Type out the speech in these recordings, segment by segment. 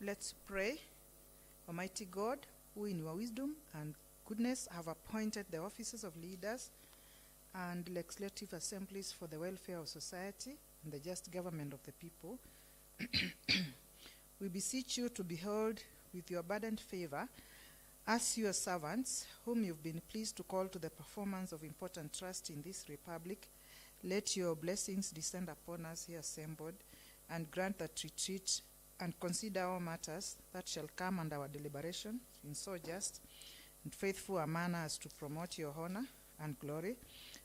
Let's pray. Almighty God, who in your wisdom and goodness have appointed the offices of leaders and legislative assemblies for the welfare of society and the just government of the people, we beseech you to behold with your abundant favor us, your servants, whom you've been pleased to call to the performance of important trust in this republic. Let your blessings descend upon us here assembled, and grant that we treat and consider all matters that shall come under our deliberation in so just and faithful a manner as to promote your honor and glory,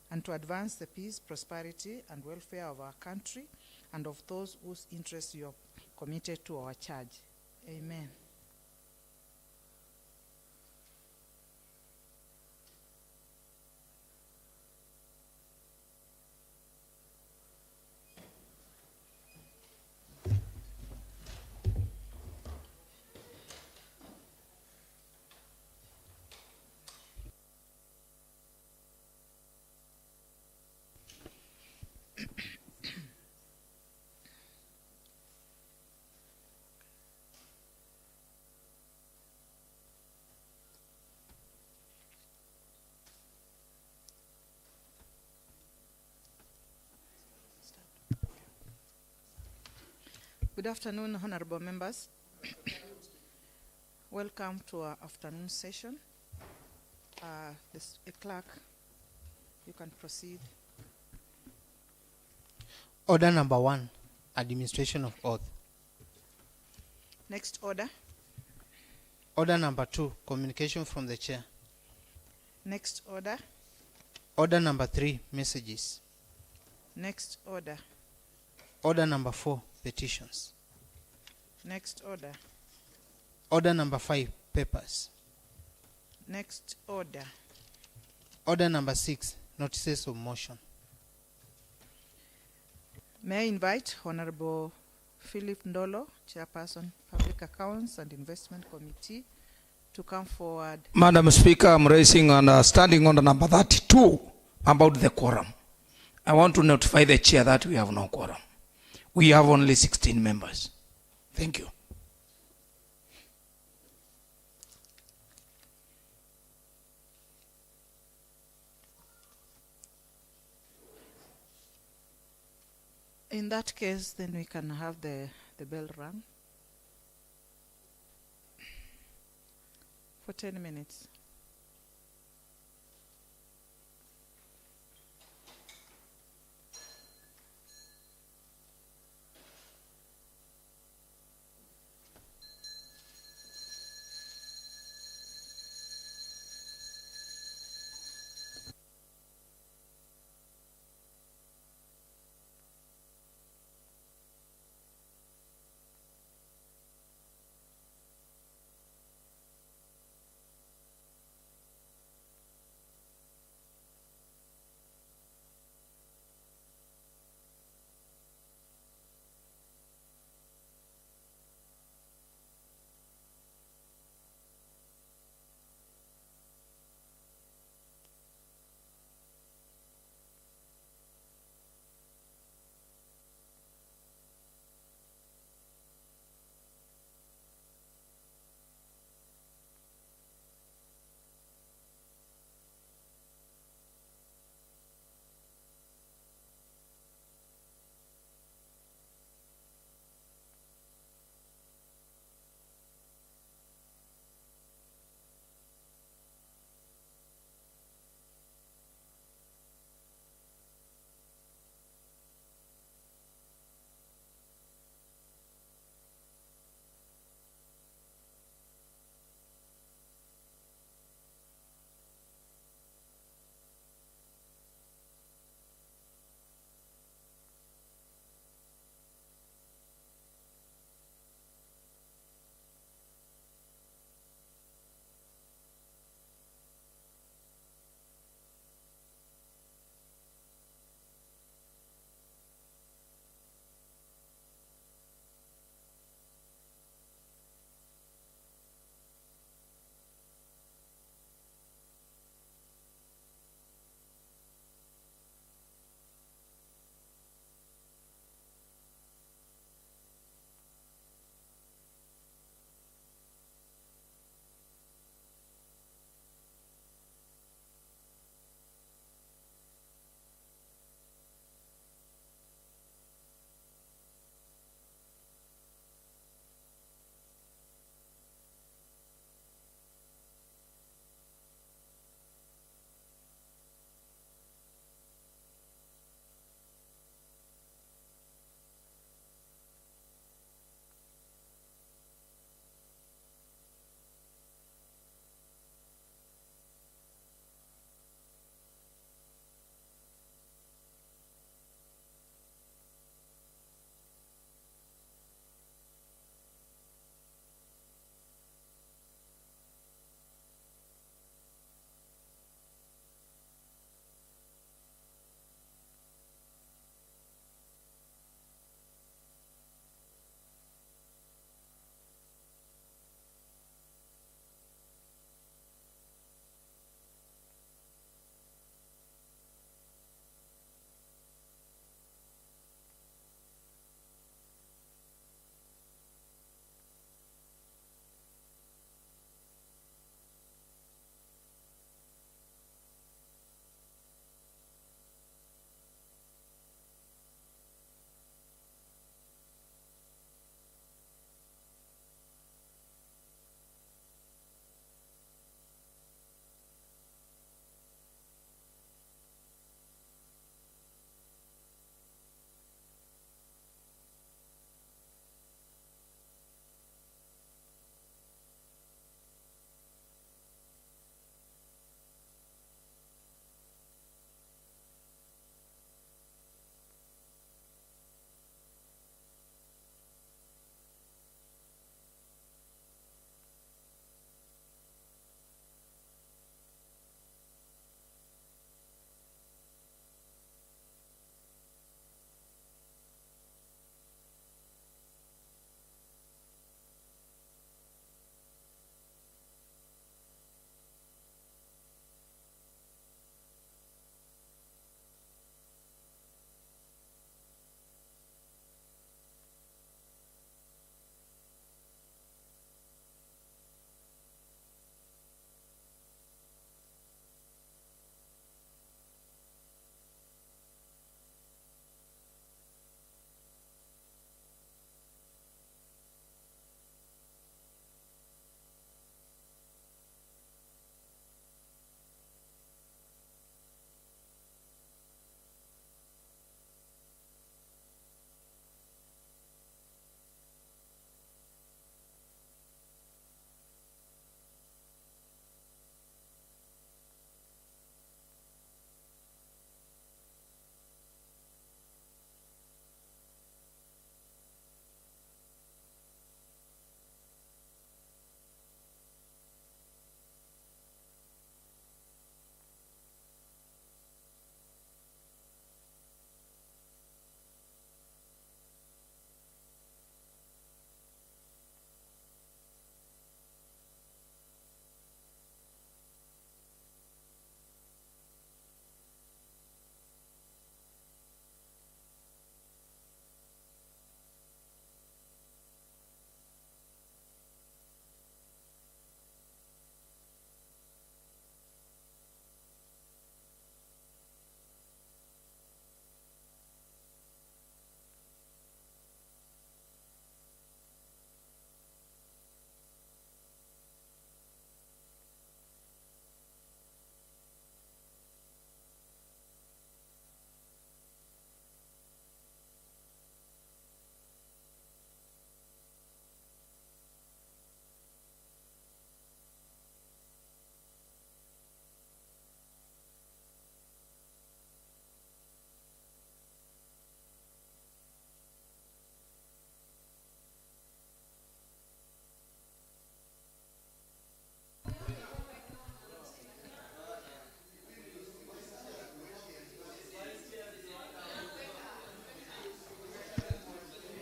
and to advance the peace, prosperity, and welfare of our country and of those whose interests you have committed to our charge. Amen. Good afternoon, honorable members. Welcome to our afternoon session. The clerk, you can proceed. Order number 1, administration of oath. Next order. Order number 2, communication from the chair. Next order. Order number 3, messages. Next order. Order number 4, petitions. Next order. Order number 5, papers. Next order. Order number 6, notices of motion. May I invite Honorable Philip Ndolo, Chairperson, Public Accounts and Investment Committee, to come forward. Madam Speaker, I'm raising and standing on the number 32 about the quorum. I want to notify the chair that we have no quorum. We have only 16 members. Thank you. In that case, then we can have the bell rung for 10 minutes.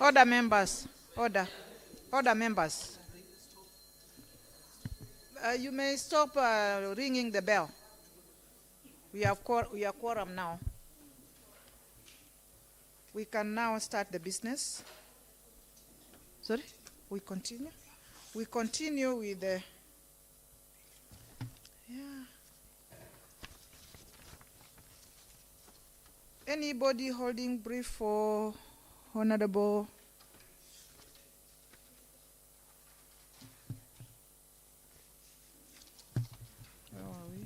Order, members. Order. Order, members. You may stop ringing the bell. We are quorum now. We can now start the business. Sorry? We continue? We continue with the... Anybody holding brief for Honorable... Where are we?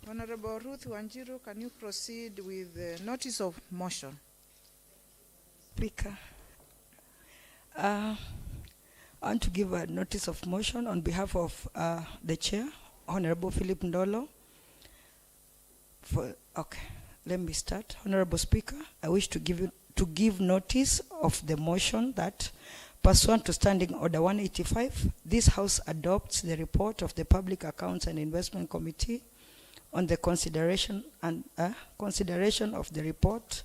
Honorable Ruth Wanjiru, can you proceed with the notice of motion? Speaker, I want to give a notice of motion on behalf of the chair, Honorable Philip Ndolo. Let me start. Honorable Speaker, I wish to give notice of the motion that, pursuant to Standing Order 185, this House adopts the report of the Public Accounts and Investment Committee on the consideration of the report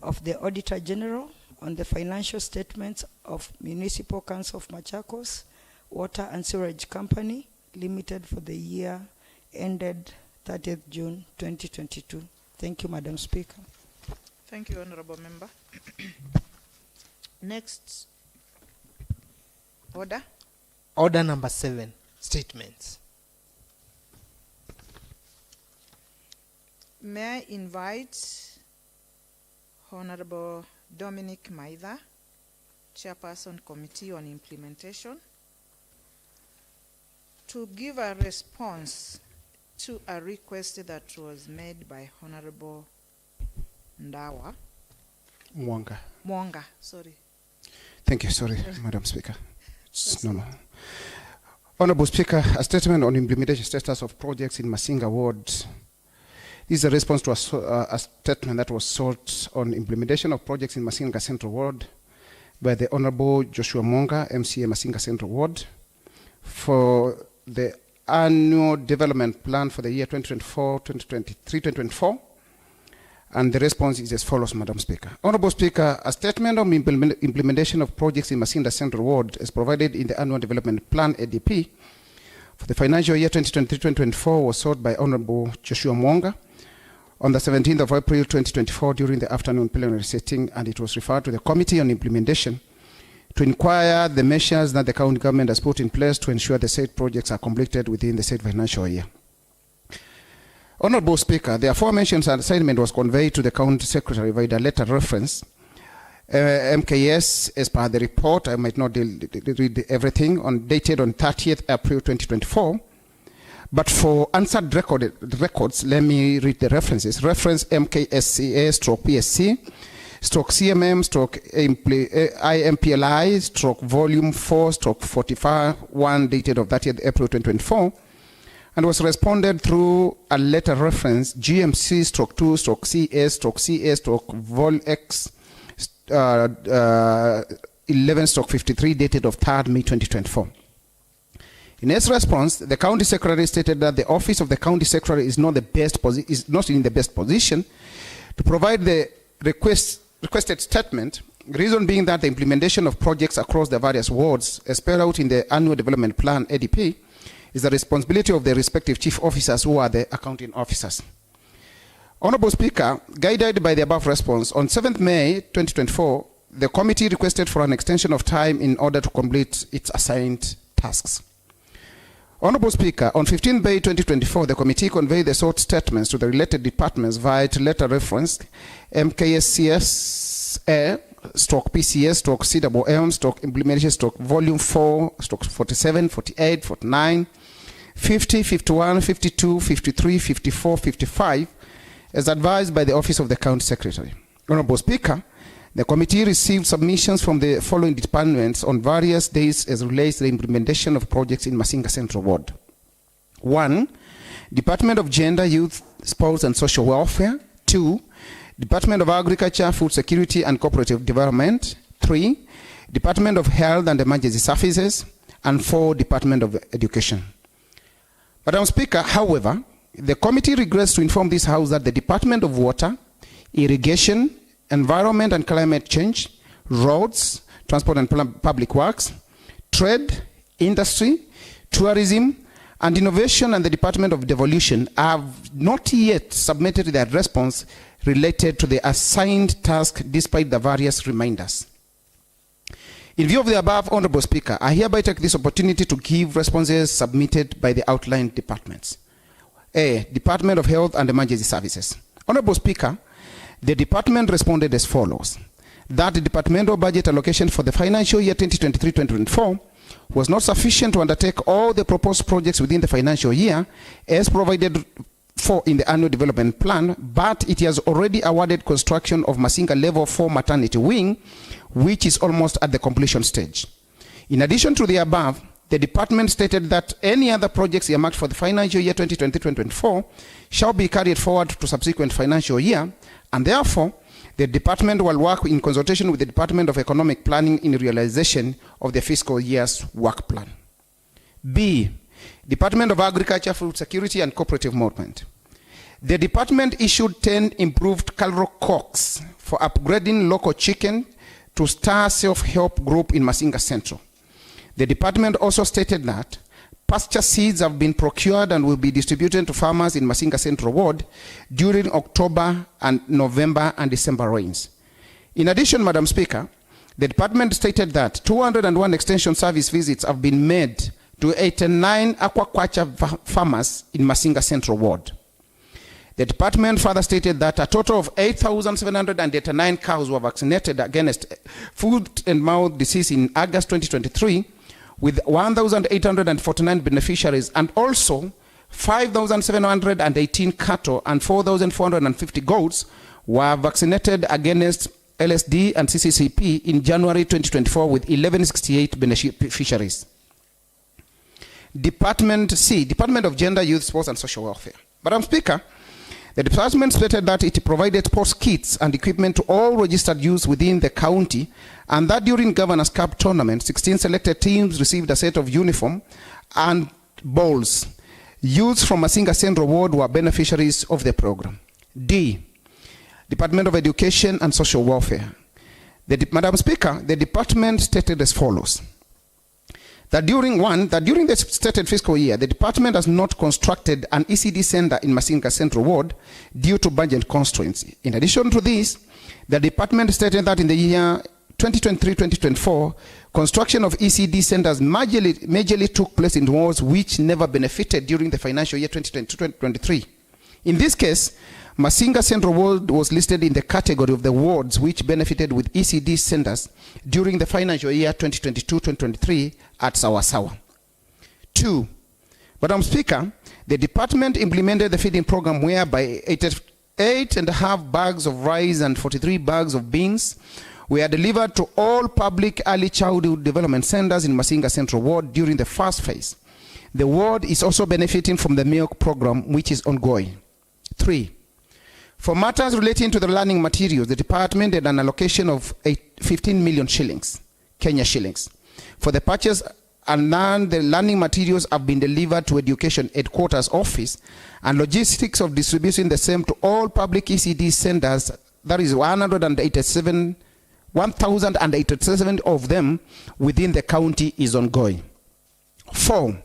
of the Auditor General on the financial statements of Municipal Council of Machakos Water and Sewerage Company Limited for the year ended 30th June 2022. Thank you, Madam Speaker. Thank you, Honorable Member. Next. Order. Order number 7, statements. May I invite Honorable Dominic Maitha, Chairperson Committee on Implementation, to give a response to a request that was made by Honorable Ndawa. Mwanga, sorry. Thank you, sorry, Madam Speaker. It's normal. Honorable Speaker, a statement on implementation status of projects in Masinga Ward. This is a response to a statement that was sought on implementation of projects in Masinga Central Ward by the Honorable Joshua Monga, MCA Masinga Central Ward, for the annual development plan for the year 2024, 2023, 2024. And the response is as follows, Madam Speaker. Honorable Speaker, a statement on implementation of projects in Masinga Central Ward is provided in the annual development plan, ADP, for the financial year 2023-2024 was sought by Honorable Joshua Monga on the 17th of April 2024 during the afternoon plenary sitting, and it was referred to the Committee on Implementation to inquire the measures that the county government has put in place to ensure the said projects are completed within the said financial year. Honorable Speaker, the aforementioned assignment was conveyed to the County Secretary via the letter reference. MKS, as per the report, I might not read everything, dated on 30th April 2024. But for answered records, let me read the references. Reference MKSCA stroke PSC stroke CMM stroke IMPLI stroke volume 4 stroke 45-1 dated of 30th April 2024, and was responded through a letter reference GMC stroke 2 stroke CS stroke CS stroke vol X 11 stroke 53 dated of 3rd May 2024. In its response, the County Secretary stated that the Office of the County Secretary is not in the best position to provide the requested statement, reason being that the implementation of projects across the various wards, as spelled out in the Annual Development Plan, ADP, is the responsibility of the respective chief officers who are the accounting officers. Honorable Speaker, guided by the above response, on 7th May 2024, the committee requested for an extension of time in order to complete its assigned tasks. Honorable Speaker, on 15 May 2024, the committee conveyed the sought statements to the related departments via letter reference MKSCS stroke PCS stroke CWM stroke implementation stroke volume 4 stroke 47, 48, 49, 50, 51, 52, 53, 54, 55, as advised by the Office of the County Secretary. Honorable Speaker, the committee received submissions from the following departments on various days as relates to the implementation of projects in Masinga Central Ward. 1. Department of Gender, Youth, Sports and Social Welfare. 2. Department of Agriculture, Food Security and Cooperative Development. 3. Department of Health and Emergency Services. And 4. Department of Education. Madam Speaker, however, the committee regrets to inform this House that the Department of Water, Irrigation, Environment and Climate Change, Roads, Transport and Public Works, Trade, Industry, Tourism, and Innovation and the Department of Devolution have not yet submitted their response related to the assigned task despite the various reminders. In view of the above, Honorable Speaker, I hereby take this opportunity to give responses submitted by the outlined departments. A. Department of Health and Emergency Services. Honorable Speaker, the department responded as follows. That the departmental budget allocation for the financial year 2023-2024 was not sufficient to undertake all the proposed projects within the financial year as provided for in the annual development plan, but it has already awarded construction of Masinga Level 4 maternity wing, which is almost at the completion stage. In addition to the above, the department stated that any other projects earmarked for the financial year 2023-2024 shall be carried forward to subsequent financial year, and therefore, the department will work in consultation with the Department of Economic Planning in realization of the fiscal year's work plan. B. Department of Agriculture, Food Security and Cooperative Movement. The department issued 10 improved Calro cocks for upgrading local chicken to Star Self-Help Group in Masinga Central. The department also stated that pasture seeds have been procured and will be distributed to farmers in Masinga Central Ward during October and November and December rains. In addition, Madam Speaker, the department stated that 201 extension service visits have been made to 89 aquaculture farmers in Masinga Central Ward. The department further stated that a total of 8,789 cows were vaccinated against foot and mouth disease in August 2023, with 1,849 beneficiaries, and also 5,718 cattle and 4,450 goats were vaccinated against LSD and CCCP in January 2024 with 1168 beneficiaries. Department C, Department of Gender, Youth, Sports and Social Welfare. Madam Speaker, the department stated that it provided sports kits and equipment to all registered youths within the county, and that during Governor's Cup tournament, 16 selected teams received a set of uniform and balls. Youths from Masinga Central Ward were beneficiaries of the program. D, Department of Education and Social Welfare. Madam Speaker, the department stated as follows. That during the stated fiscal year, the department has not constructed an ECD center in Masinga Central Ward due to budget constraints. In addition to this, the department stated that in the year 2023-2024, construction of ECD centers majorly took place in wards which never benefited during the financial year 2022-2023. In this case, Masinga Central Ward was listed in the category of the wards which benefited with ECD centers during the financial year 2022-2023 at Sawasawa. 2. Madam Speaker, the department implemented the feeding program whereby 88.5 bags of rice and 43 bags of beans were delivered to all public early childhood development centers in Masinga Central Ward during the first phase. The ward is also benefiting from the milk program which is ongoing. 3. For matters relating to the learning materials, the department had an allocation of 15 million shillings, Kenya shillings, for the purchase, and then the learning materials have been delivered to Education Headquarters Office, and logistics of distributing the same to all public ECD centers, that is 1,087 of them within the county, is ongoing. 4.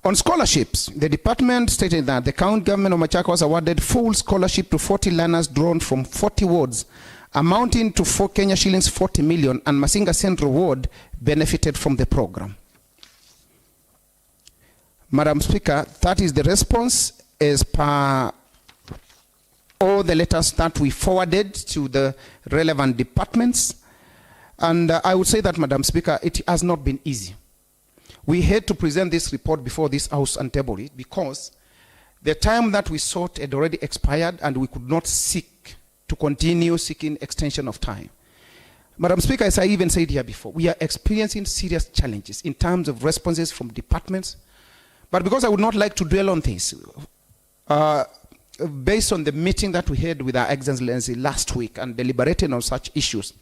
On scholarships, the department stated that the county government of Machakos awarded full scholarship to 40 learners drawn from 40 wards, amounting to 4 Kenya shillings 40 million, and Masinga Central Ward benefited from the program. Madam Speaker, that is the response as per all the letters that we forwarded to the relevant departments. And I would say that, Madam Speaker, it has not been easy. We had to present this report before this House and table it because the time that we sought had already expired and we could not seek to continue seeking extension of time. Madam Speaker, as I even said here before, we are experiencing serious challenges in terms of responses from departments. But because I would not like to dwell on this, based on the meeting that we had with Our Excellency last week and deliberating on such issues,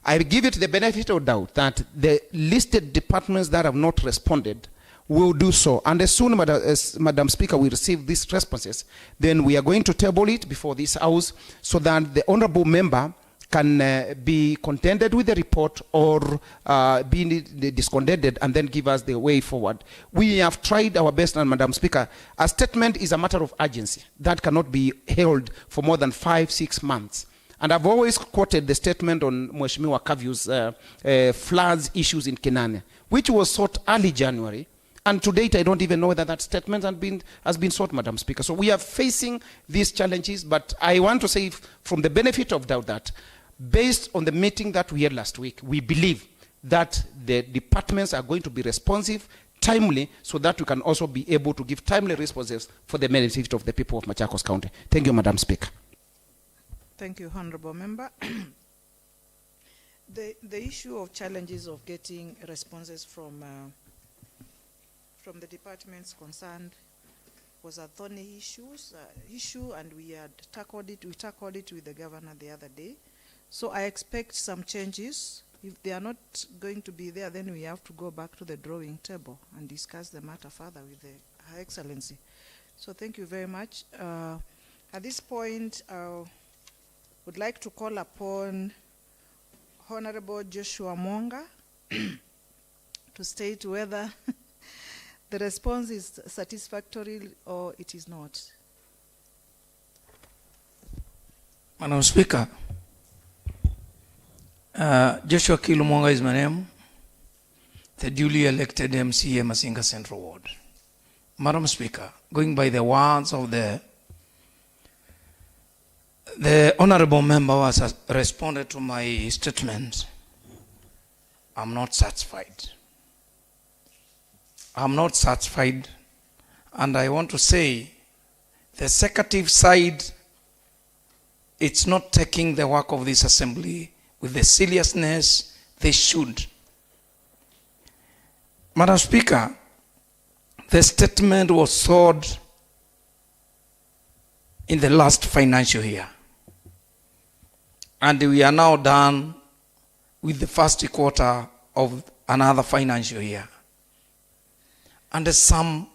I give it the benefit of doubt that the listed departments that have not responded we will do so. And as soon as Madam Speaker, we receive these responses, then we are going to table it before this House so that the honorable member can be contented with the report or be discontented and then give us the way forward. We have tried our best, and Madam Speaker, a statement is a matter of urgency that cannot be held for more than 5-6 months. And I've always quoted the statement on Mheshimiwa Kavyu's floods issues in Kenania, which was sought early January. And to date, I don't even know whether that statement has been sought, Madam Speaker. So we are facing these challenges, but I want to say, from the benefit of doubt, that based on the meeting that we had last week, we believe that the departments are going to be responsive, timely, so that we can also be able to give timely responses for the benefit of the people of Machakos County. Thank you, Madam Speaker. Thank you, Honorable Member. The issue of challenges of getting responses from the departments concerned was a thorny issue, and we had tackled it. We tackled it with the governor the other day. So I expect some changes. If they are not going to be there, then we have to go back to the drawing table and discuss the matter further with Her Excellency. So thank you very much. At this point, I would like to call upon Honorable Joshua Mwonga to state whether the response is satisfactory or it is not. Madam Speaker, Joshua Kilumonga is my name, the duly elected MCA Masinga Central Ward. Madam Speaker, going by the words of the honorable member who has responded to my statement, I'm not satisfied. I'm not satisfied, and I want to say the executive side, it's not taking the work of this assembly with the seriousness they should. Madam Speaker, the statement was sought in the last financial year, and we are now done with the first quarter of another financial year. And some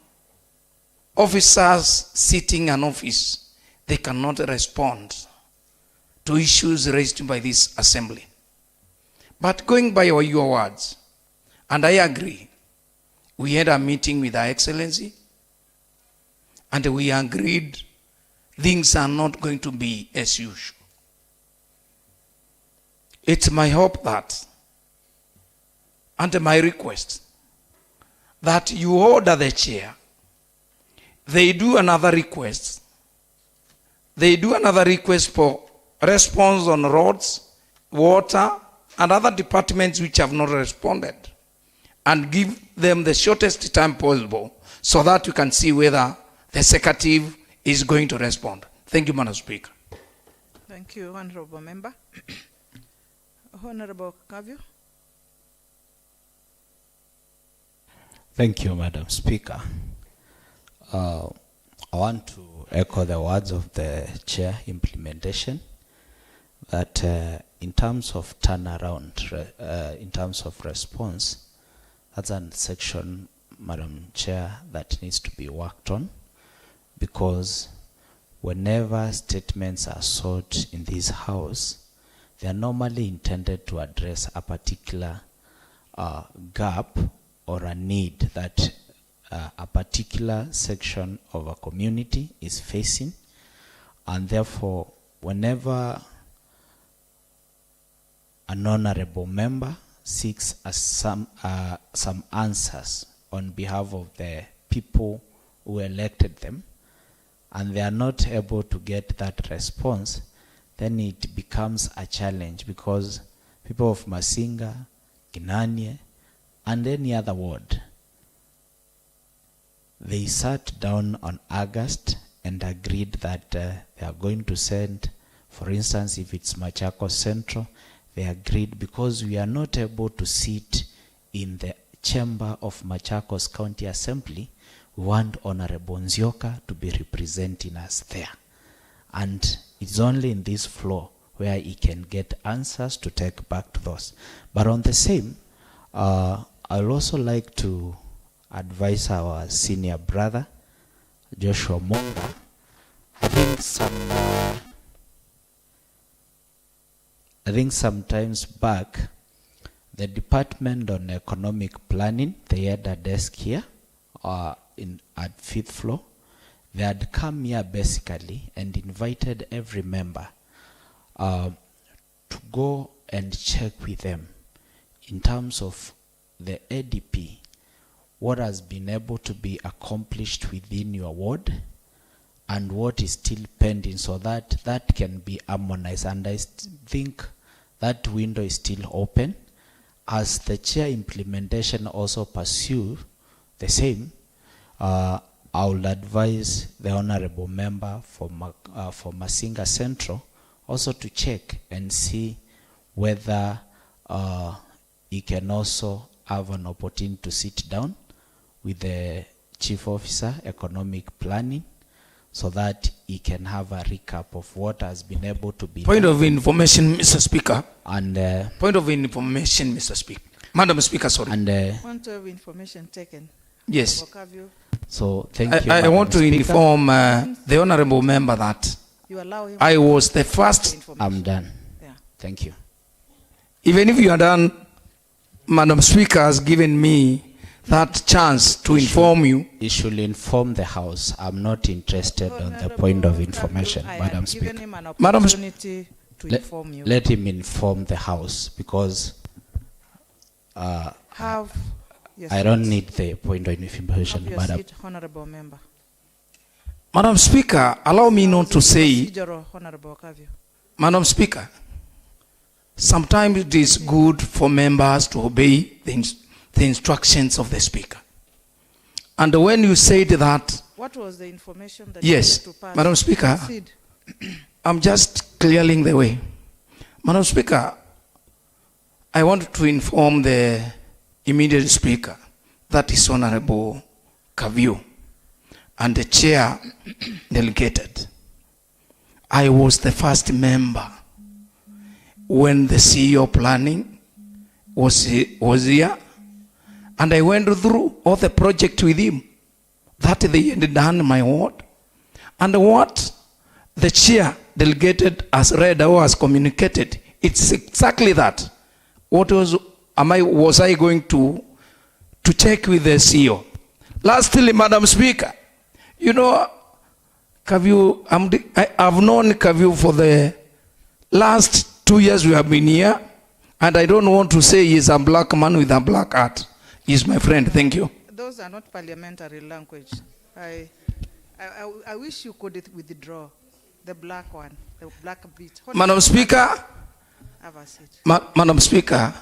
officers sitting in office, they cannot respond to issues raised by this assembly. But going by your words, and I agree, we had a meeting with Her Excellency, and we agreed things are not going to be as usual. It's my hope that, and my request, that you order the chair, they do another request. They do another request for response on roads, water, and other departments which have not responded, and give them the shortest time possible so that we can see whether the executive is going to respond. Thank you, Madam Speaker. Thank you, Honorable Member. Honorable Kavyu. Thank you, Madam Speaker. I want to echo the words of the Chair, implementation, that in terms of turnaround, in terms of response, that's a section, Madam Chair, that needs to be worked on, because whenever statements are sought in this House, they are normally intended to address a particular gap or a need that a particular section of a community is facing, and therefore whenever an honorable member seeks some answers on behalf of the people who elected them, and they are not able to get that response, then it becomes a challenge, because people of Masinga, Kinanie, and any other ward, they sat down on August and agreed that they are going to send, for instance, if it's Machakos Central, they agreed, because we are not able to sit in the chamber of Machakos County Assembly, we want Honorable Nzioka to be representing us there. And it's only in this floor where he can get answers to take back to those. But on the same, I'd also like to advise our senior brother, Joshua Monga. I think sometimes back, the Department on Economic Planning, they had a desk here at 5th floor. They had come here basically and invited every member to go and check with them in terms of the ADP, what has been able to be accomplished within your ward and what is still pending, so that that can be harmonized. And I think that window is still open. As the chair implementation also pursue the same, I would advise the honorable member for Masinga Central also to check and see whether he can also have an opportunity to sit down with the chief officer, economic planning, so that he can have a recap of what has been able to be Point done. of information, Mr. Speaker. And Point of information, Mr. Speaker. Madam Speaker, sorry. and Want to have information taken? Yes. Okavio, so thank you. I Madam want to Speaker. inform the honorable member that you allow him I was the to first, information. I'm done. Yeah. Thank you. even if you are done, Madam Speaker has given me that chance to inform you. You should inform the House. I'm not interested on the point of information, I Madam have given Speaker. him an Madam- opportunity to inform you. Let him inform the House, because Have your I don't seat. need the point of information, Have your Madam. seat, honorable member. Madam Speaker, allow me not to say, Procedural, honorable Okavio. Madam Speaker, sometimes it is good for members to obey the instructions of the Speaker. And when you said that, What was the information that yes, you wanted to pass? Madam Speaker, Proceed. I'm just clearing the way. Madam Speaker, I want to inform the immediate Speaker, that is Honorable Kavio, and the Chair delegated. I was the first member when the CEO planning was here, and I went through all the project with him that they had done in my ward, and what the chair delegated has read or has communicated, it's exactly that. What was I going to check with the CEO? Lastly, Madam Speaker, you know, Kavio, I've known Kavio for the last 2 years we have been here, and I don't want to say he's a black man with a black heart. He's my friend. Thank you. Those are not parliamentary language. I wish you could withdraw the black one, the black bit. Madam Speaker, Have a seat. Madam Speaker,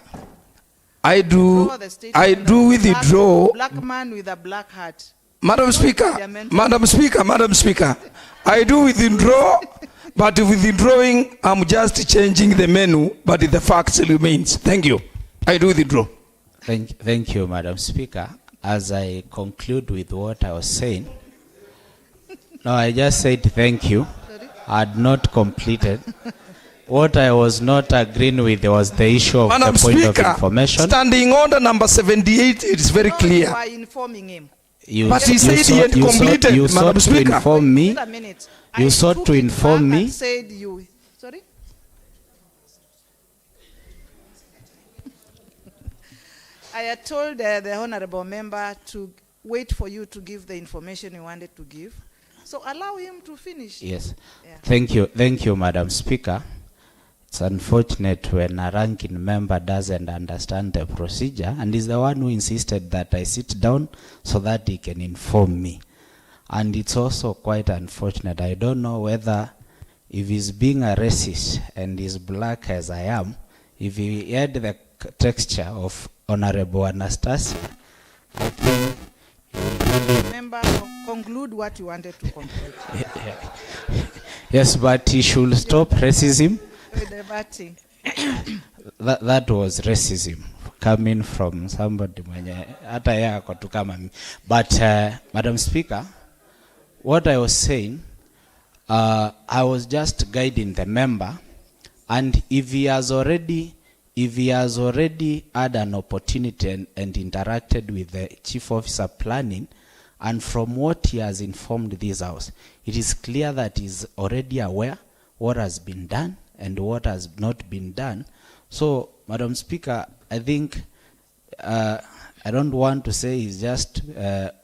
I Withdraw the statement do of withdraw. Black man with a black heart. Madam Speaker, parliamentary. Madam Speaker, I do withdraw, but withdrawing, I'm just changing the menu, but the facts remains. Thank you. I do withdraw. Thank you, Madam Speaker. As I conclude with what I was saying, no, I just said thank you. I had not completed. What I was not agreeing with was the issue of Madam the point of Speaker, information. standing order number 78, it is very No, clear. You are informing him. But he said he had completed, you Madam sought to Speaker. inform me. Wait a minute. You I sought took to it inform back me. and said you. Sorry? I had told the honorable member to wait for you to give the information you wanted to give. So allow him to finish. Yes. Yeah. Thank you, Madam Speaker. It's unfortunate when a ranking member doesn't understand the procedure and is the one who insisted that I sit down so that he can inform me. And it's also quite unfortunate. I don't know whether if he's being a racist and is black as I am, if he had the texture of Honorable Anastasia, I think he will really Member, conclude what you wanted to conclude. yes, but he should stop racism. With the batting. That was racism coming from somebody mwenye hata yeye ako tu kama mimi. But Madam Speaker, what I was saying, I was just guiding the member, and if he has already if he has already had an opportunity and interacted with the Chief Officer Planning, and from what he has informed this House, it is clear that he is already aware what has been done and what has not been done. So, Madam Speaker, I think I don't want to say he's just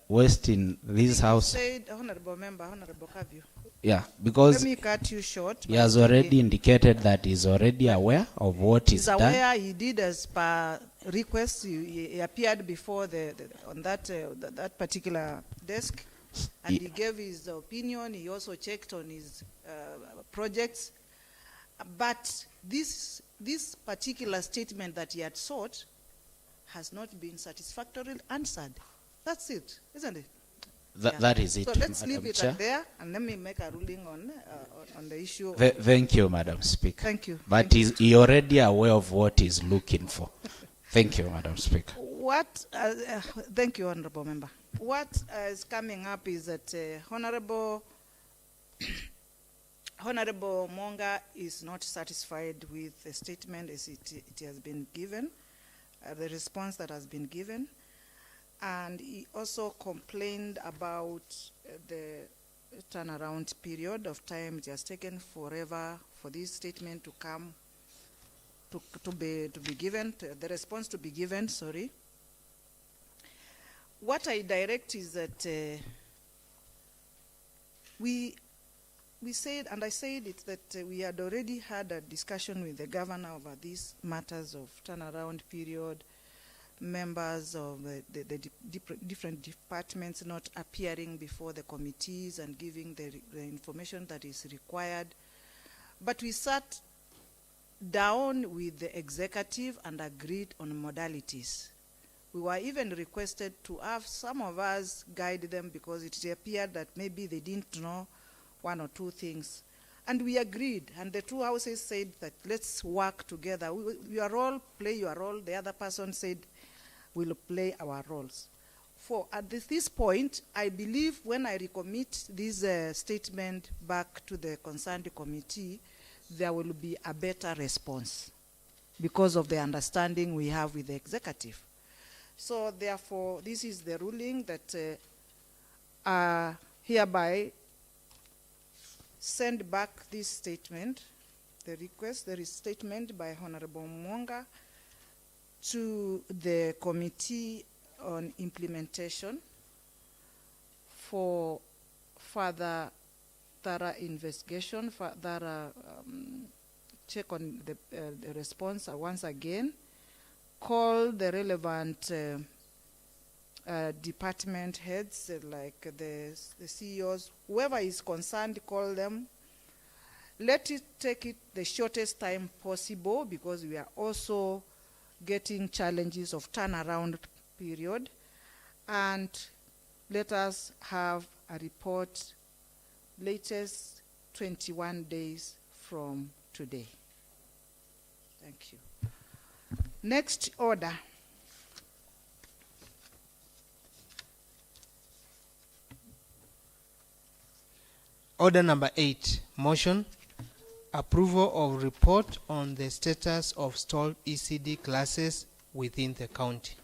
wasting this House. Said, Honorable Member, Honorable Kavyu. Yeah, because Let me cut you short. he has already indicated that he's already aware of what He's is done. aware. He did as per request. He appeared before on that particular desk, and he gave his opinion. He also checked on his projects. But this particular statement that he had sought has not been satisfactorily answered. That's it, isn't it? That is it, So let's Madam leave it Chair. at there, and let me make a ruling on the issue. Thank you, Madam Speaker. Thank you. But Thank he already aware of what he's looking for. Thank you, Madam Speaker. Thank you, Honorable Member. What is coming up is that Honorable Monga is not satisfied with the statement as it has been given, the response that has been given. And he also complained about the turnaround period of time. It has taken forever for this statement to come, to be given, the response to be given, sorry. What I direct is that we said, and I said it, that we had already had a discussion with the governor over these matters of turnaround period, members of the different departments not appearing before the committees and giving the information that is required. But we sat down with the executive and agreed on modalities. We were even requested to have some of us guide them because it appeared that maybe they didn't know one or two things. And we agreed, and the two houses said that let's work together. Your role, play your role. The other person said, we'll play our roles. At this point, I believe when I recommit this statement back to the concerned committee, there will be a better response because of the understanding we have with the executive. So therefore, this is the ruling that hereby send back this statement, the request, there is statement by Honorable Mwanga to the Committee on Implementation for further thorough investigation, further check on the response once again, call the relevant department heads, like the CEOs, whoever is concerned, call them. Let it take it the shortest time possible because we are also getting challenges of turnaround period, and let us have a report latest 21 days from today. Thank you. Next order. Order number 8, motion, approval of report on the status of stalled ECD classes within the county.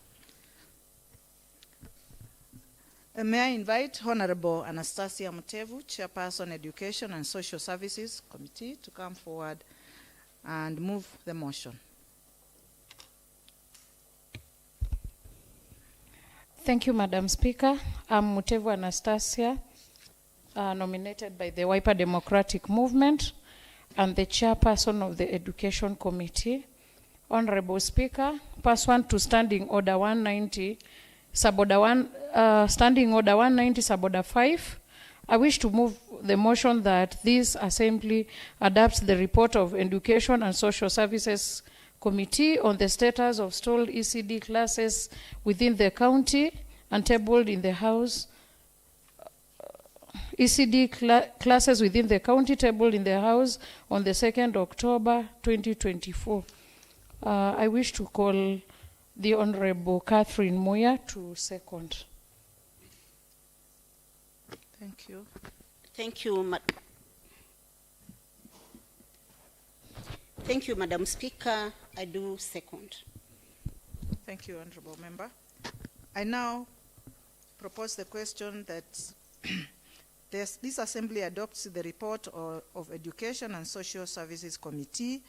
May I invite Honorable Anastasia Mutevu, Chairperson Education and Social Services Committee, to come forward and move the motion. Thank you, Madam Speaker. I'm Mutevu Anastasia, nominated by the Wiper Democratic Movement and the chairperson of the Education Committee. Honorable Speaker, pursuant to Standing Order 190, Standing Order 190, Suborder 5, I wish to move the motion that this Assembly adopts the report of Education and Social Services Committee on the status of stalled ECD classes within the county and tabled in the House. ECD classes within the county tabled in the House on the 2nd October 2024. I wish to call the Honorable Catherine Moya to second. Thank you. Thank you, Madam Speaker. I do second. Thank you, Honorable Member. I now propose the question that this Assembly adopts the report of Education and Social Services Committee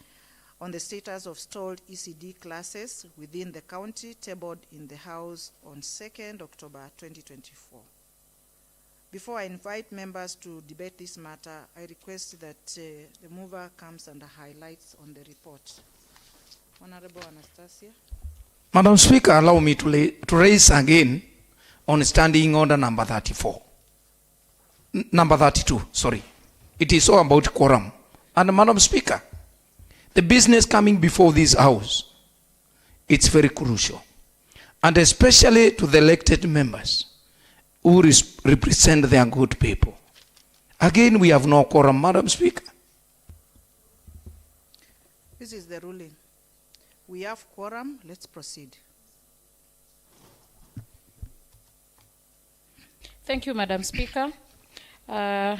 on the status of stalled ECD classes within the county, tabled in the House on 2nd October 2024. Before I invite members to debate this matter, I request that the mover comes and highlights on the report. Honorable Anastasia. Madam Speaker, allow me to raise again on standing order number 34. Number 32, sorry. It is all about quorum. And Madam Speaker, the business coming before this house, it's very crucial. And especially to the elected members who represent their good people. Again, we have no quorum, Madam Speaker. This is the ruling. We have quorum. Let's proceed. Thank you, Madam Speaker. I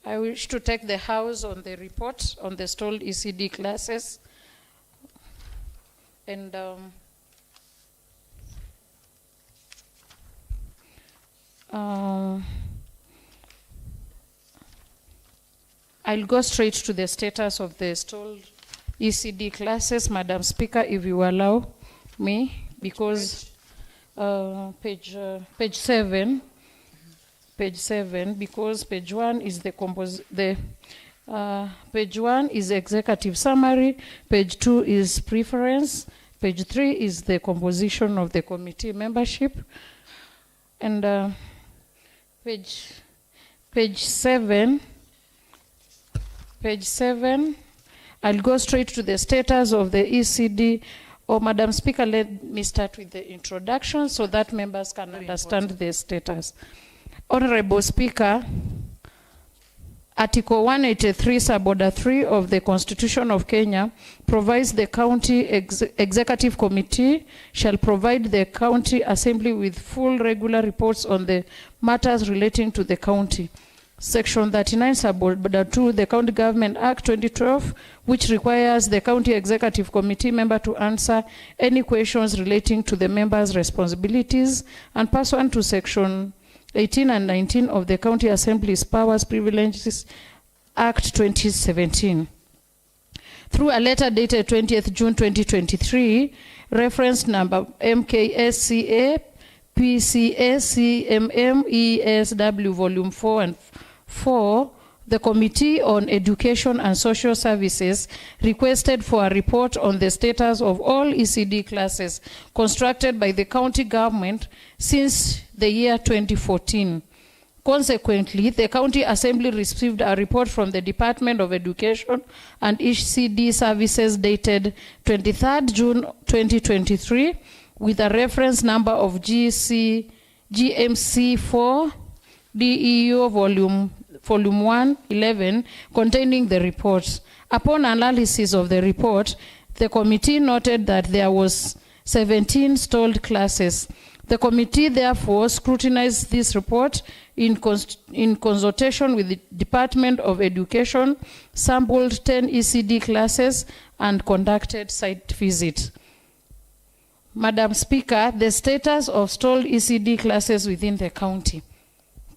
wish to take the House on the report on the stalled ECD classes. And I'll go straight to the status of the stalled ECD classes, Madam Speaker, if you allow me, because page 7, because page 1 is page 1 is executive summary, page 2 is preference, page 3 is the composition of the committee membership, and page 7, I'll go straight to the status of the ECD. Madam Speaker, let me start with the introduction so that members can understand the status. Honorable Speaker, Article 183, Suborder 3 of the Constitution of Kenya provides the County Executive Committee shall provide the County Assembly with full regular reports on the matters relating to the county. Section 39, Suborder 2, the County Government Act 2012, which requires the County Executive Committee member to answer any questions relating to the member's responsibilities, and pursuant to Section 18 and 19 of the County Assembly's Powers Privileges Act 2017. Through a letter dated 20th June 2023, reference number MKSCA PCA CMM ESW Volume 4 and 4, the Committee on Education and Social Services requested for a report on the status of all ECD classes constructed by the county government since the year 2014. Consequently, the County Assembly received a report from the Department of Education and ECD Services dated 23rd June 2023 with a reference number of GMC4 DEO Volume 1, 11, containing the report. Upon analysis of the report, the committee noted that there was 17 stalled classes. The committee therefore scrutinized this report in consultation with the Department of Education, sampled 10 ECD classes, and conducted site visits. Madam Speaker, the status of stalled ECD classes within the county.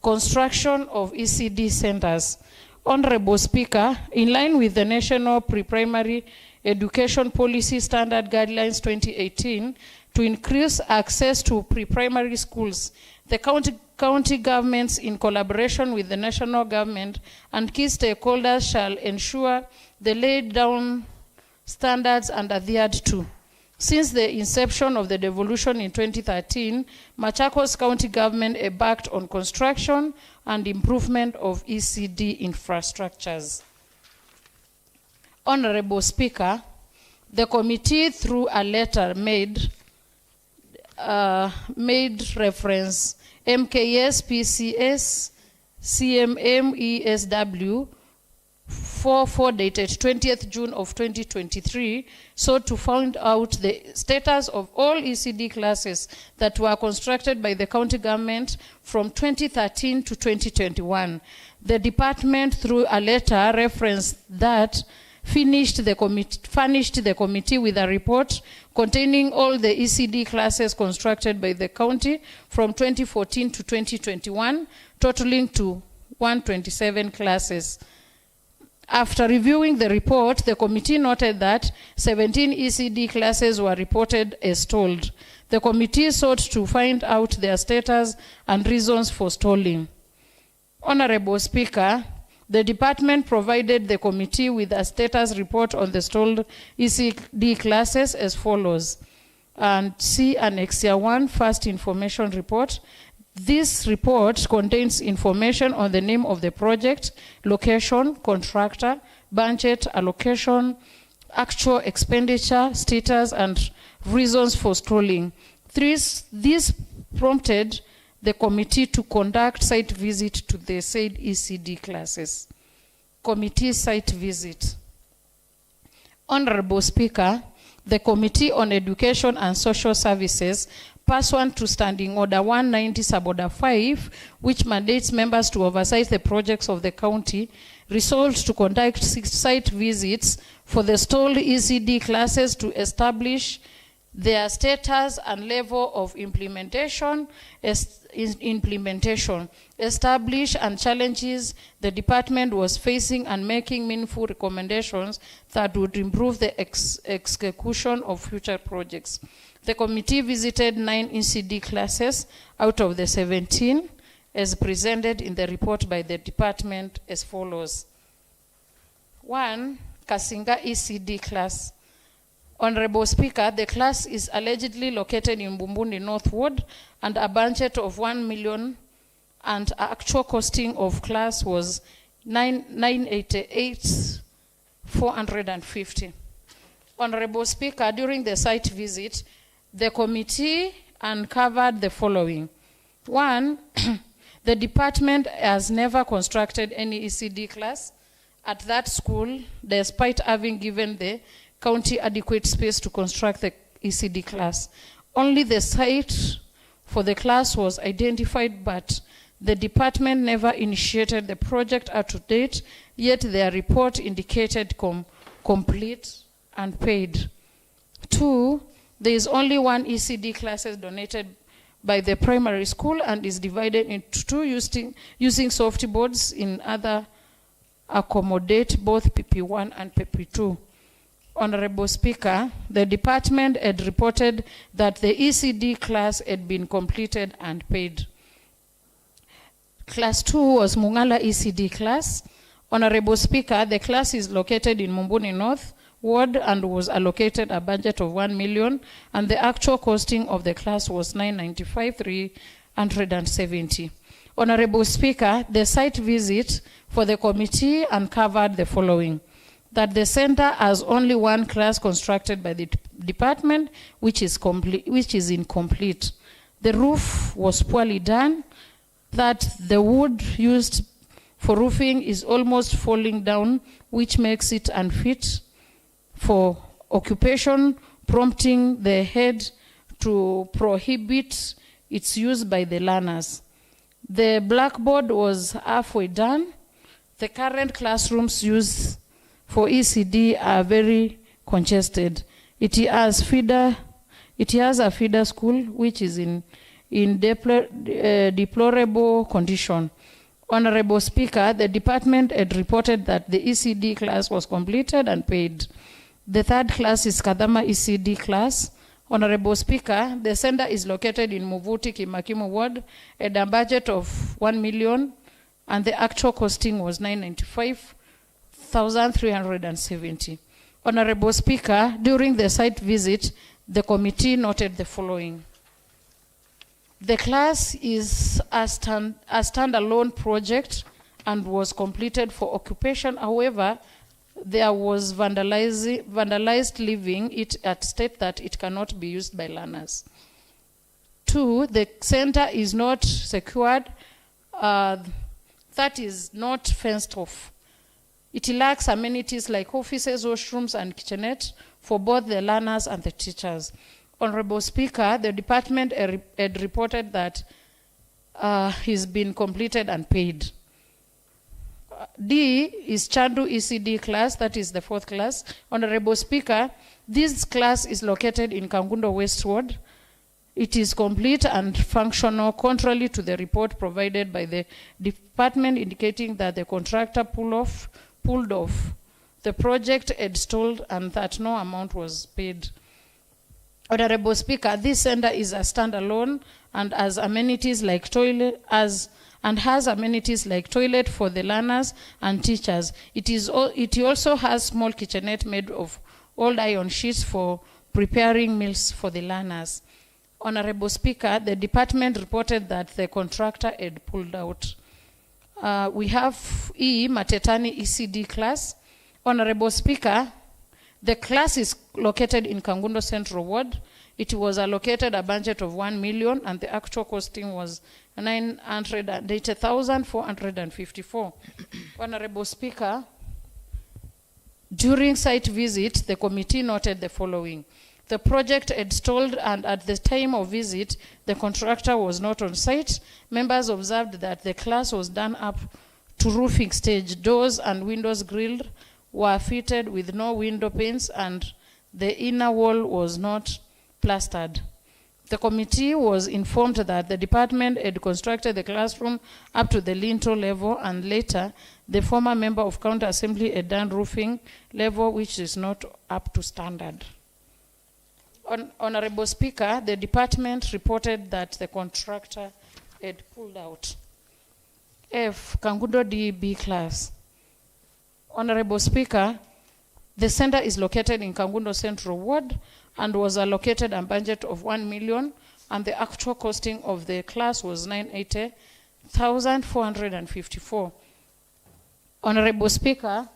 Construction of ECD centers. Honorable Speaker, in line with the National Pre-Primary Education Policy Standard Guidelines 2018, to increase access to pre-primary schools, the county governments, in collaboration with the national government and key stakeholders, shall ensure the laid down standards and adhered to. Since the inception of the devolution in 2013, Machakos County government embarked on construction and improvement of ECD infrastructures. Honorable Speaker, the committee, through a letter, made reference MKS PCS CMM ESW 44 dated 20th June of 2023, so to find out the status of all ECD classes that were constructed by the county government from 2013 to 2021. The department, through a letter, referenced that furnished the committee with a report containing all the ECD classes constructed by the county from 2014 to 2021, totaling to 127 classes. After reviewing the report, the committee noted that 17 ECD classes were reported as stalled. The committee sought to find out their status and reasons for stalling. Honorable Speaker, the department provided the committee with a status report on the stalled ECD classes as follows. And see Annex 1, First Information Report. This report contains information on the name of the project, location, contractor, budget, allocation, actual expenditure, status, and reasons for stalling. This prompted the committee to conduct site visit to the said ECD classes. Committee site visit. Honorable Speaker, the Committee on Education and Social Services, pursuant to Standing Order 190 Sub-Order 5, which mandates members to oversight the projects of the county, resolved to conduct 6 site visits for the stalled ECD classes to establish their status and level of implementation, establish and challenges the department was facing, and making meaningful recommendations that would improve the execution of future projects. The committee visited 9 ECD classes out of the 17 as presented in the report by the department as follows. 1. Kasinga ECD class. Honorable Speaker, the class is allegedly located in Bumbuni North Ward, and a budget of 1 million and actual costing of class was 988,450. Honorable Speaker, during the site visit, the committee uncovered the following. 1, the department has never constructed any ECD class at that school, despite having given the county adequate space to construct the ECD class. Only the site for the class was identified, but the department never initiated the project up to date, yet their report indicated complete and paid. 2, there is only 1 ECD classes donated by the primary school and is divided into 2 using soft boards in other accommodate both PP1 and PP2. Honorable Speaker, the department had reported that the ECD class had been completed and paid. Class 2 was Mungala ECD class. Honorable Speaker, the class is located in Mumbuni North Ward and was allocated a budget of 1 million, and the actual costing of the class was 995,370. Honorable Speaker, the site visit for the committee uncovered the following: that the center has only 1 class constructed by the department, which is incomplete. The roof was poorly done, that the wood used for roofing is almost falling down, which makes it unfit for occupation, prompting the head to prohibit its use by the learners. The blackboard was halfway done. The current classrooms used for ECD are very congested. It has a feeder school which is in deplorable condition. Honorable Speaker, the department had reported that the ECD class was completed and paid. The 3rd class is Kadama ECD class. Honorable Speaker, the center is located in Muvuti Kimakimu Ward at a budget of 1 million, and the actual costing was 995,370. Honorable Speaker, during the site visit, the committee noted the following. The class is a standalone project and was completed for occupation. However, there was vandalized leaving it at state that it cannot be used by learners. 2, the center is not secured, that is not fenced off. It lacks amenities like offices, washrooms, and kitchenette for both the learners and the teachers. Honorable Speaker, the department had reported that he's been completed and paid. D is Chandu ECD class, that is the 4th class. Honorable Speaker, this class is located in Kangundo West Ward. It is complete and functional, contrary to the report provided by the department indicating that the contractor pulled off the project had stalled and that no amount was paid. Honorable Speaker, this center is a standalone and has amenities like toilet for the learners and teachers. It also has small kitchenette made of old iron sheets for preparing meals for the learners. Honorable Speaker, the department reported that the contractor had pulled out. We have E, Matetani ECD class. Honorable Speaker, the class is located in Kangundo Central Ward. It was allocated a budget of 1 million and the actual costing was 980,454. Honorable Speaker, during site visit, the committee noted the following. The project had stalled and at the time of visit, the contractor was not on site. Members observed that the class was done up to roofing stage. Doors and windows grilled were fitted with no window panes and the inner wall was not plastered. The committee was informed that the department had constructed the classroom up to the lintel level and later the former member of county assembly had done roofing level which is not up to standard. Honorable Speaker, the department reported that the contractor had pulled out. F, Kangundo DB class. Honorable Speaker, the center is located in Kangundo Central Ward and was allocated a budget of 1 million and the actual costing of the class was 980,454. Honorable Speaker,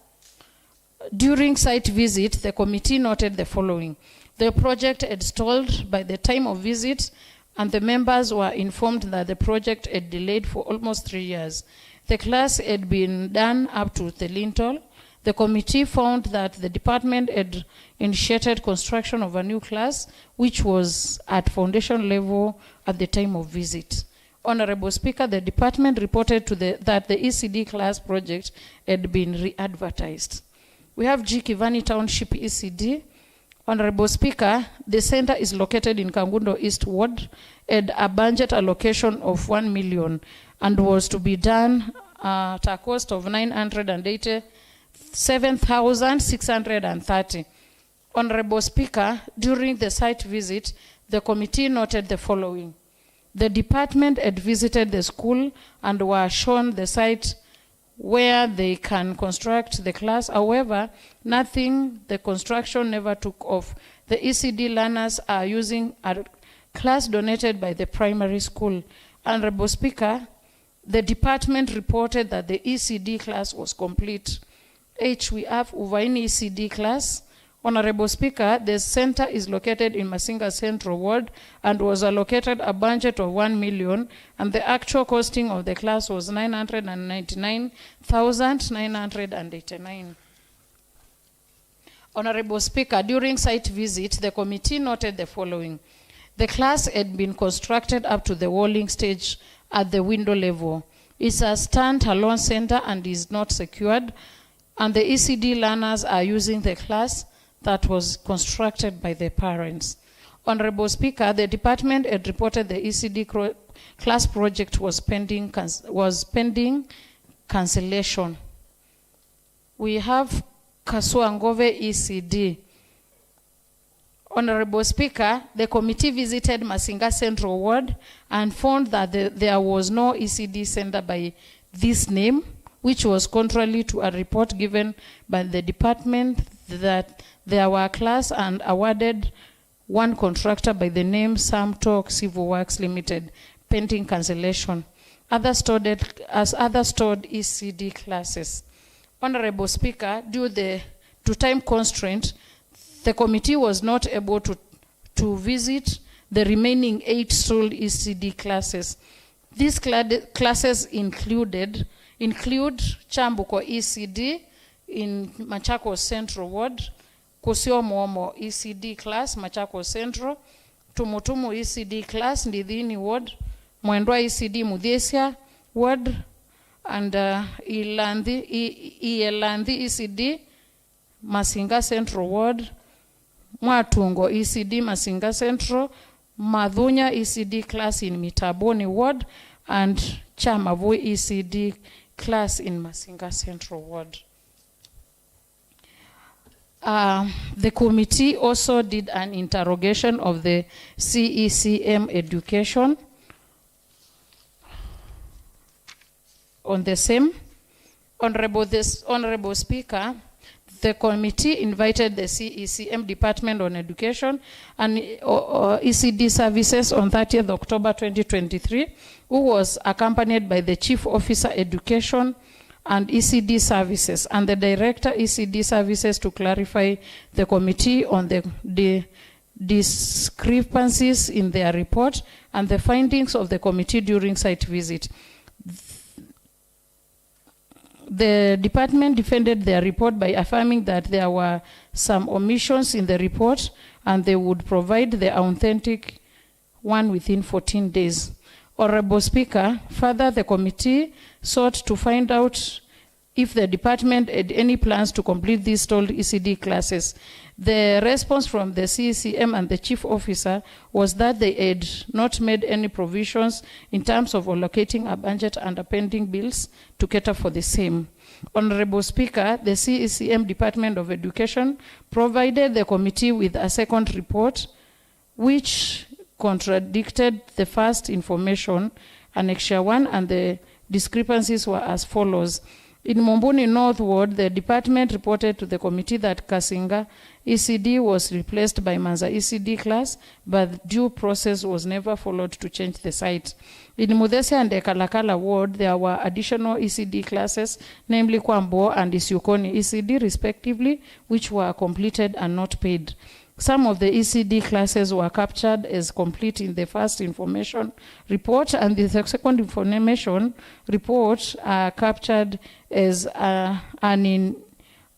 during site visit, the committee noted the following. The project had stalled by the time of visit and the members were informed that the project had delayed for almost 3 years. The class had been done up to the lintel. The committee found that the department had initiated construction of a new class, which was at foundation level at the time of visit. Honorable Speaker, the department reported that the ECD class project had been re-advertised. We have G. Kivani Township ECD. Honorable Speaker, the center is located in Kangundo East Ward at a budget allocation of 1 million and was to be done at a cost of 987,630. Honorable Speaker, during the site visit, the committee noted the following. The department had visited the school and were shown the site where they can construct the class. However, the construction never took off. The ECD learners are using a class donated by the primary school. Honorable Speaker, the department reported that the ECD class was complete. H, we have Uvaini ECD class. Honorable Speaker, the center is located in Masinga Central Ward and was allocated a budget of 1 million and the actual costing of the class was 999,989. Honorable Speaker, during site visit, the committee noted the following. The class had been constructed up to the walling stage at the window level. It's a stand-alone center and is not secured, and the ECD learners are using the class that was constructed by the parents. Honorable Speaker, the department had reported the ECD class project was pending cancellation. We have Kasuangove ECD. Honorable Speaker, the committee visited Masinga Central Ward and found that there was no ECD center by this name, which was contrary to a report given by the department that there were class and awarded one contractor by the name Samtok Civil Works Limited, pending cancellation. Other stored ECD classes. Honorable Speaker, due to time constraint, the committee was not able to visit the remaining 8 sold ECD classes. These classes include Chambuko ECD in Machakos Central Ward, Kusiomomo ECD class, Machakos Central, Tumutumu ECD class, Ndidhini Ward, Mwendwa ECD Mudhesia Ward, and Ilandi ECD, Masinga Central Ward, Mwatungo ECD, Masinga Central, Madhunya ECD class in Mitaboni Ward, and Chamavu ECD class in Masinga Central Ward. The committee also did an interrogation of the CECM education on the same. Honorable Speaker, the committee invited the CECM Department on Education and ECD Services on 30th October 2023, who was accompanied by the Chief Officer Education and ECD Services and the Director ECD Services to clarify the committee on the discrepancies in their report and the findings of the committee during site visit. The department defended their report by affirming that there were some omissions in the report and they would provide the authentic one within 14 days. Honorable Speaker, further the committee sought to find out if the department had any plans to complete these stalled ECD classes. The response from the CECM and the Chief Officer was that they had not made any provisions in terms of allocating a budget and pending bills to cater for the same. Honorable Speaker, the CECM Department of Education provided the committee with a second report which contradicted the first information, Annexure 1, and the discrepancies were as follows. In Mombuni North Ward, the department reported to the committee that Kasinga ECD was replaced by Manza ECD class, but due process was never followed to change the site. In Mudesia and Ekalakala Ward, there were additional ECD classes, namely Kwambo and Isyukoni ECD respectively, which were completed and not paid. Some of the ECD classes were captured as complete in the first information report, and the second information report are captured as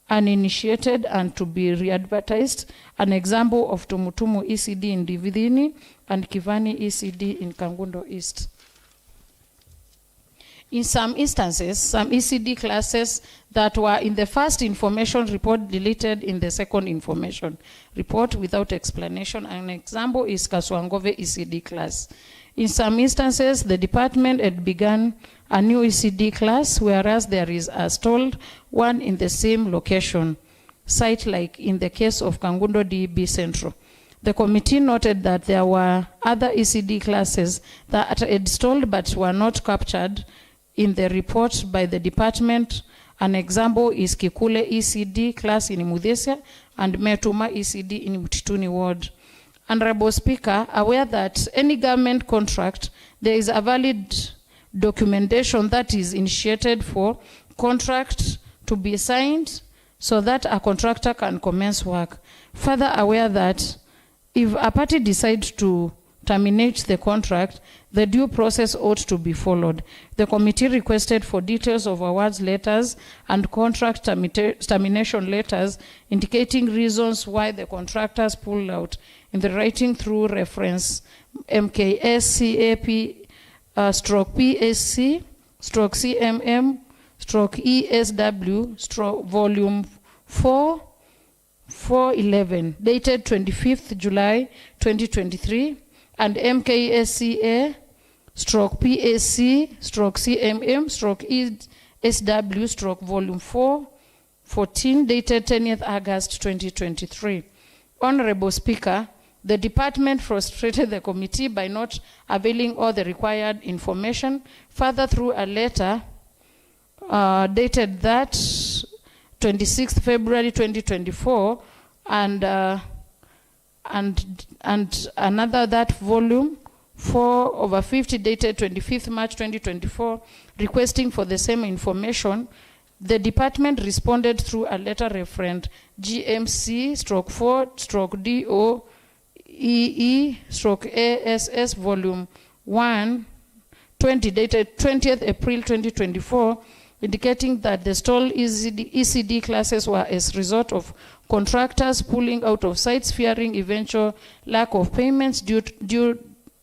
uninitiated and to be re-advertised. An example of Tumutumu ECD in Dividini and Kivani ECD in Kangundo East. In some instances, some ECD classes that were in the first information report deleted in the second information report without explanation. An example is Kaswangove ECD class. In some instances, the department had begun a new ECD class, whereas there is a stalled one in the same location, site like in the case of Kangundo DB Central. The committee noted that there were other ECD classes that had stalled but were not captured in the report by the department. An example is Kikule ECD class in Mudesia and Metuma ECD in Mutituni Ward. Honorable Speaker, aware that any government contract, there is a valid documentation that is initiated for contract to be signed so that a contractor can commence work. Further aware that if a party decides to terminate the contract, the due process ought to be followed. The committee requested for details of awards letters and contract termination letters indicating reasons why the contractors pulled out in the writing through reference MKS CAP PSC CMM ESW volume 411 dated 25th July 2023 and MKSCA PAC CMM ESW volume 414 dated 10th August 2023. Honorable Speaker, the department frustrated the committee by not availing all the required information. Further, through a letter dated that 26th February 2024 and another that volume 4/50 dated 25th March 2024 requesting for the same information, the department responded through a letter referent GMC/4/DOEE/ASS volume 120 dated 20th April 2024 indicating that the stalled ECD classes were as a result of contractors pulling out of sites fearing eventual lack of payments due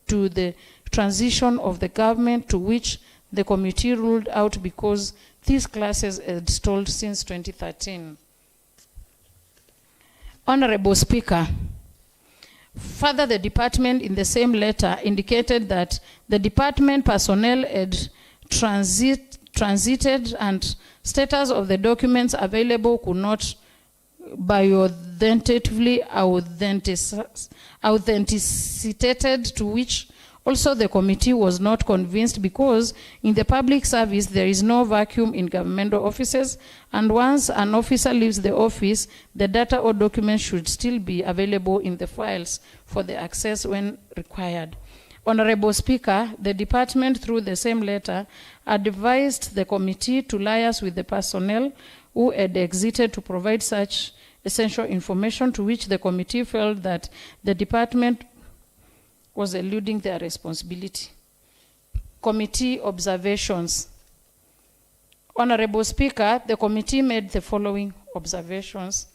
to the transition of the government to which the committee ruled out because these classes had stalled since 2013. Honorable Speaker, further, the department in the same letter indicated that the department personnel had transited and status of the documents available could not be authentatively authenticated, to which also the committee was not convinced, because in the public service there is no vacuum in governmental offices, and once an officer leaves the office, the data or documents should still be available in the files for the access when required. Honorable Speaker, the department, through the same letter, advised the committee to liaise with the personnel who had exited to provide such essential information, to which the committee felt that the department was eluding their responsibility. Committee observations. Honorable Speaker, the committee made the following observations.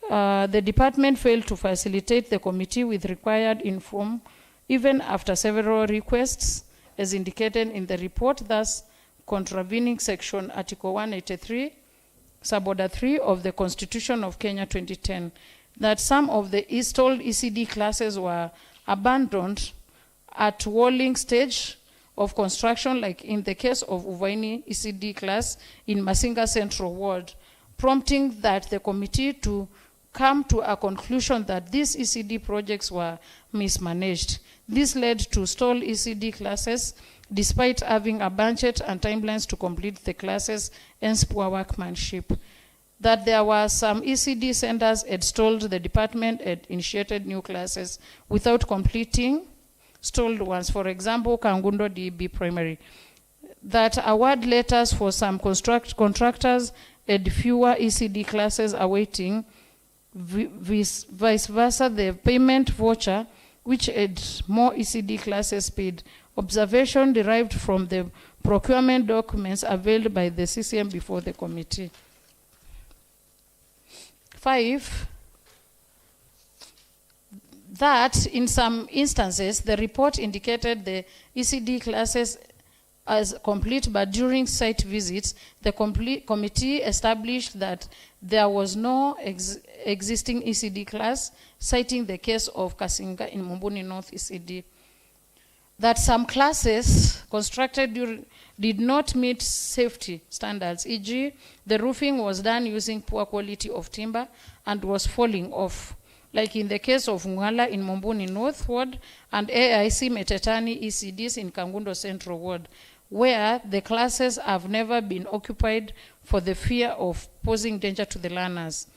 The department failed to facilitate the committee with required inform, even after several requests, as indicated in the report, thus contravening Section Article 183, Suborder 3 of the Constitution of Kenya 2010, that some of the installed ECD classes were abandoned at walling stage of construction, like in the case of Uvaini ECD class in Masinga Central Ward, prompting that the committee to come to a conclusion that these ECD projects were mismanaged. This led to stalled ECD classes, despite having a budget and timelines to complete the classes, hence poor workmanship. That there were some ECD centers had stalled, the department had initiated new classes without completing stalled ones. For example, Kangundo DB Primary. That award letters for some contractors had fewer ECD classes awaiting. Vice versa, the payment voucher, which had more ECD classes paid. Observation derived from the procurement documents availed by the CCM before the committee. 5, that in some instances, the report indicated the ECD classes as complete, but during site visits, the committee established that there was no existing ECD class, citing the case of Kasinga in Mumbuni North ECD. That some classes constructed did not meet safety standards, e.g., the roofing was done using poor quality of timber and was falling off, like in the case of Ngala in Mumbuni North Ward and AIC Metetani ECDs in Kangundo Central Ward, where the classes have never been occupied for the fear of posing danger to the learners.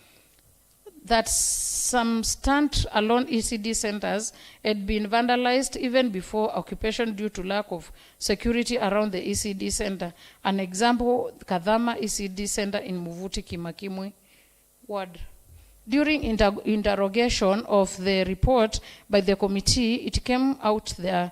That some stand-alone ECD centers had been vandalized even before occupation due to lack of security around the ECD center. An example, Kadhama ECD center in Muvuti Kimakimwi Ward. During interrogation of the report by the committee, it came out there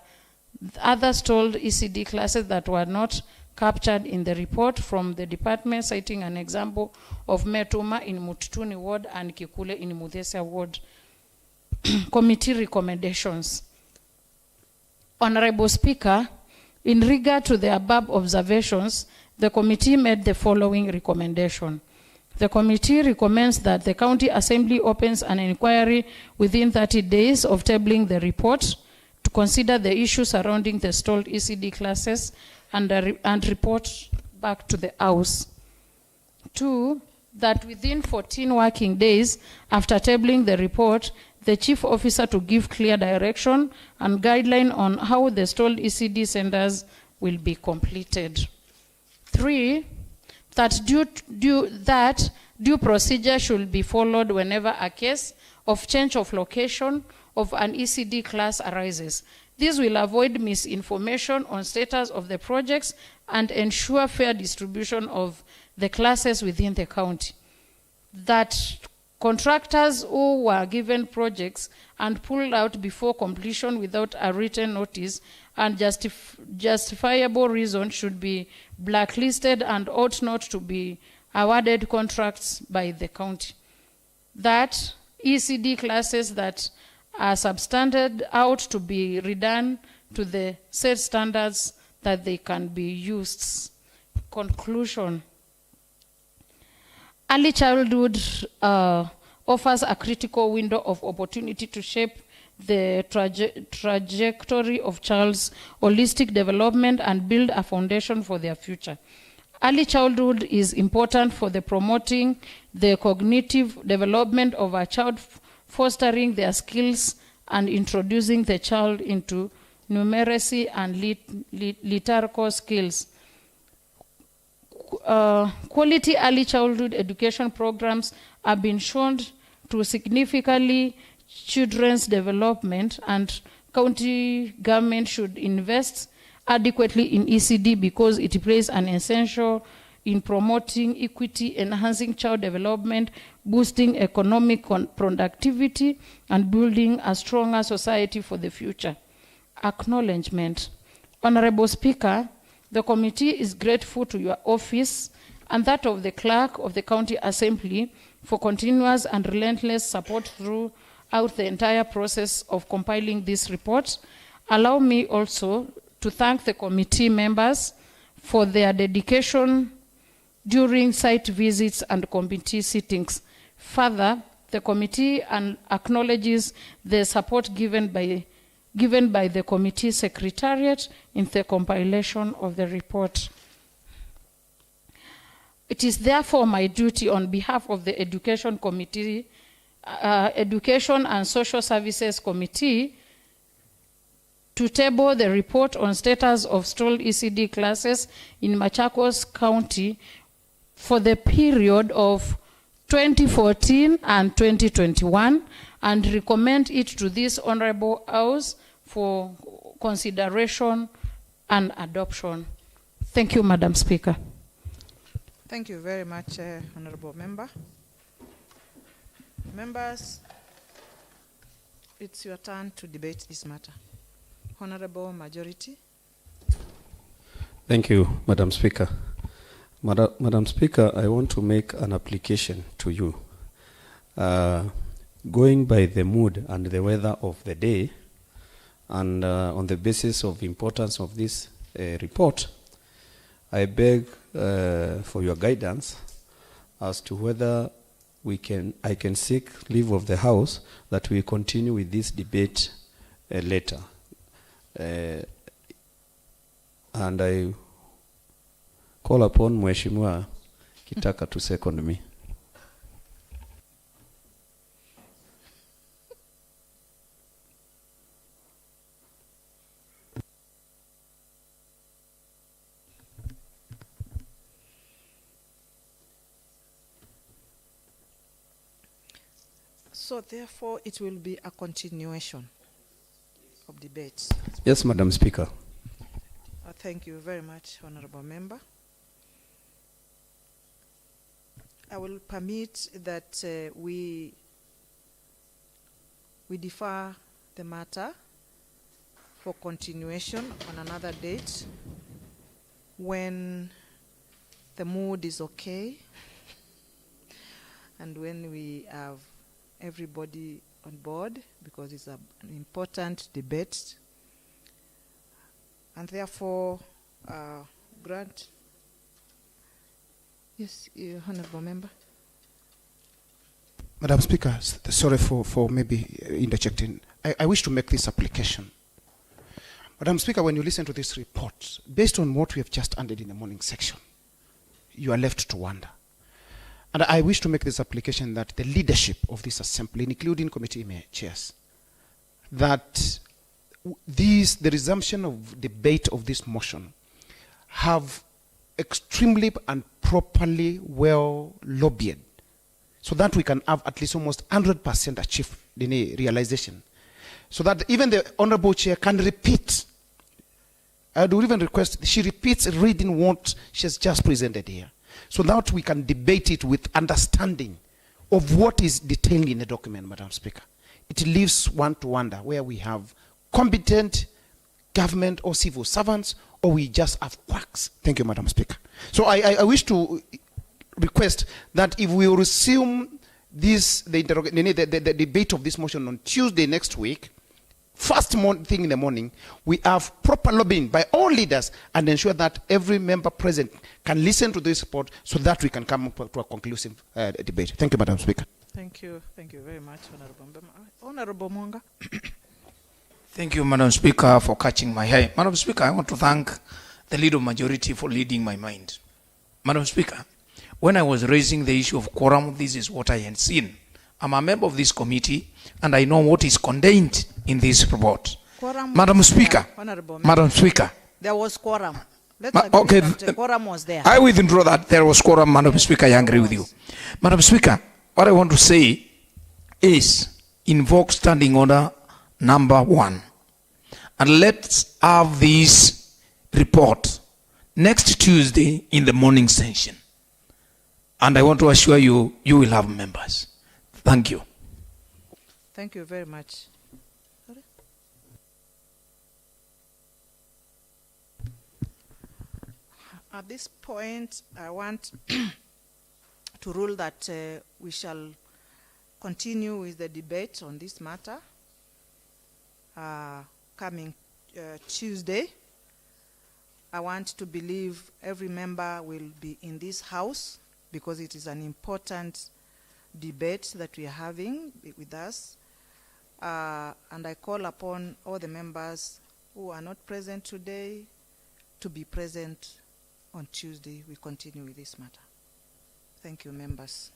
other stalled ECD classes that were not captured in the report from the department, citing an example of Metuma in Mututuni Ward and Kikule in Muthesia Ward. Committee recommendations. Honorable Speaker, in regard to the above observations, the committee made the following recommendation. The committee recommends that the County Assembly opens an inquiry within 30 days of tabling the report to consider the issues surrounding the stalled ECD classes and report back to the House. 2, that within 14 working days after tabling the report, the Chief Officer to give clear direction and guideline on how the stalled ECD centers will be completed. 3, that due procedure should be followed whenever a case of change of location of an ECD class arises. This will avoid misinformation on status of the projects and ensure fair distribution of the classes within the county. That contractors who were given projects and pulled out before completion without a written notice and justifiable reason should be blacklisted and ought not to be awarded contracts by the county. That ECD classes that are substandard out to be redone to the set standards that they can be used. Conclusion. Early childhood offers a critical window of opportunity to shape the trajectory of child's holistic development and build a foundation for their future. Early childhood is important for the promoting the cognitive development of a child, fostering their skills and introducing the child into numeracy and literature skills. Quality early childhood education programs have been shown to significantly children's development, and county government should invest adequately in ECD because it plays an essential in promoting equity, enhancing child development, boosting economic productivity, and building a stronger society for the future. Acknowledgement. Honorable Speaker, the committee is grateful to your office and that of the clerk of the county assembly for continuous and relentless support throughout the entire process of compiling this report. Allow me also to thank the committee members for their dedication during site visits and committee sittings. Further, the committee acknowledges the support given by the committee secretariat in the compilation of the report. It is therefore my duty on behalf of the Education Committee, Education and Social Services Committee, to table the report on status of stalled ECD classes in Machakos County for the period of 2014 and 2021 and recommend it to this Honorable House for consideration and adoption. Thank you, Madam Speaker. Thank you very much, Honorable Member. Members, it's your turn to debate this matter. Honorable Majority. Thank you, Madam Speaker. Madam Speaker, I want to make an application to you. Going by the mood and the weather of the day, and on the basis of the importance of this report, I beg for your guidance as to whether I can seek leave of the House that we continue with this debate later. And I call upon Mheshimiwa Kitaka to second me. So therefore, it will be a continuation of debates. Yes, Madam Speaker. Thank you very much, Honorable Member. I will permit that we defer the matter for continuation on another date when the mood is okay and when we have everybody on board, because it's an important debate, and therefore grant. Yes, Honorable Member. Madam Speaker, sorry for maybe interjecting. I wish to make this application. Madam Speaker, when you listen to this report, based on what we have just ended in the morning section, you are left to wonder. And I wish to make this application that the leadership of this assembly, including committee chairs, that the resumption of debate of this motion have extremely and properly well lobbied, so that we can have at least almost 100% achieved the realization, so that even the Honorable Chair can repeat. I do even request she repeats reading what she has just presented here, so that we can debate it with understanding of what is detailed in the document, Madam Speaker. It leaves one to wonder where we have competent government or civil servants, or we just have quacks. Thank you, Madam Speaker. So I wish to request that if we resume this, the debate of this motion on Tuesday next week, first thing in the morning, we have proper lobbying by all leaders and ensure that every member present can listen to this report so that we can come up to a conclusive debate. Thank you, Madam Speaker. Thank you very much, Honorable Mbema. Honorable Mwanga. Thank you, Madam Speaker, for catching my eye. Madam Speaker, I want to thank the leader of majority for leading my mind. Madam Speaker, when I was raising the issue of quorum, this is what I had seen. I'm a member of this committee, and I know what is contained in this report. Quorum Madam was Speaker, there, Honorable Madam Speaker. There was quorum. Let's agree Okay, that quorum was there. I withdraw that there was quorum, Madam Speaker. I agree with you. Madam Speaker, what I want to say is invoke standing order number 1. And let's have this report next Tuesday in the morning session. And I want to assure you, you will have members. Thank you. Thank you very much. Sorry? At this point, I want to rule that we shall continue with the debate on this matter coming Tuesday. I want to believe every member will be in this house because it is an important debate that we are having with us. And I call upon all the members who are not present today to be present on Tuesday. We continue with this matter. Thank you, members.